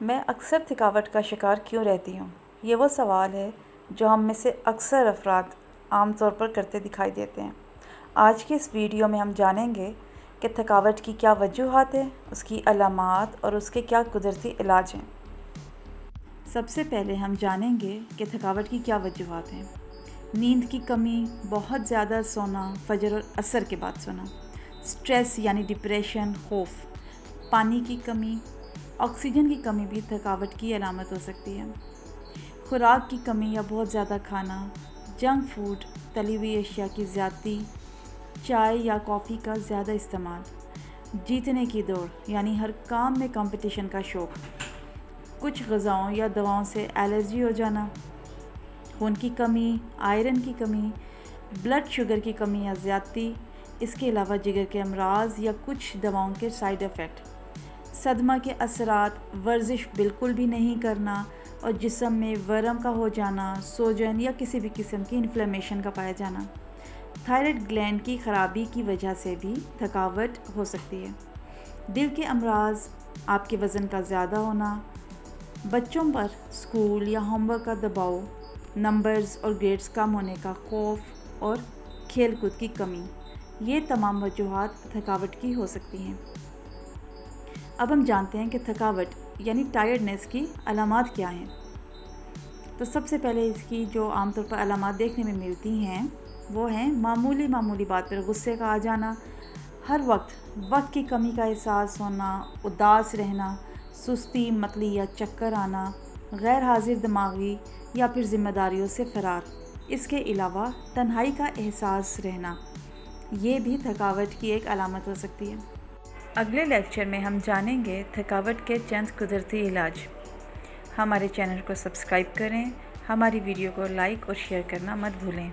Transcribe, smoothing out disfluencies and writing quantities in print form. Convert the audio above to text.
मैं अक्सर थकावट का शिकार क्यों रहती हूँ? ये वो सवाल है जो हम में से अक्सर अफराद आम तौर पर करते दिखाई देते हैं। आज की इस वीडियो में हम जानेंगे कि थकावट की क्या वजूहात हैं, उसकी अलामात और उसके क्या कुदरती इलाज हैं। सबसे पहले हम जानेंगे कि थकावट की क्या वजूहात हैं। नींद की कमी, बहुत ज़्यादा सोना, फजर और असर के बाद सोना, स्ट्रेस यानी डिप्रेशन, खौफ, पानी की कमी, ऑक्सीजन की कमी भी थकावट की अलामत हो सकती है। खुराक की कमी या बहुत ज़्यादा खाना, जंक फूड, तली हुई अशिया की ज़्यादती, चाय या कॉफ़ी का ज़्यादा इस्तेमाल, जीतने की दौड़ यानी हर काम में कंपटीशन का शौक़, कुछ ग़िज़ाओं या दवाओं से एलर्जी हो जाना, खून की कमी, आयरन की कमी, ब्लड शुगर की कमी या ज़्यादती, इसके अलावा जिगर के अमराज या कुछ दवाओं के साइड इफ़ेक्ट, सदमा के असरात, वर्जिश बिल्कुल भी नहीं करना और जिस्म में वर्म का हो जाना, सोजन या किसी भी किस्म की इन्फ्लेमेशन का पाया जाना, थायराइड ग्लैंड की ख़राबी की वजह से भी थकावट हो सकती है, दिल के अमराज, आपके वज़न का ज़्यादा होना, बच्चों पर स्कूल या होमवर्क का दबाव, नंबर्स और ग्रेड्स कम होने का खौफ और खेल कूद की कमी, ये तमाम वजूहात थकावट की हो सकती हैं। अब हम जानते हैं कि थकावट यानी टायर्डनेस की अलामात क्या हैं। तो सबसे पहले इसकी जो आमतौर पर अलामात देखने में मिलती हैं वो हैं मामूली बात पर गुस्से का आ जाना, हर वक्त की कमी का एहसास होना, उदास रहना, सुस्ती, मतली या चक्कर आना, गैर हाजिर दिमागी या फिर ज़िम्मेदारियों से फ़रार। इसके अलावा तन्हाई का एहसास रहना, ये भी थकावट की एक अलामत हो सकती है। अगले लेक्चर में हम जानेंगे थकावट के चंद कुदरती इलाज। हमारे चैनल को सब्सक्राइब करें, हमारी वीडियो को लाइक और शेयर करना मत भूलें।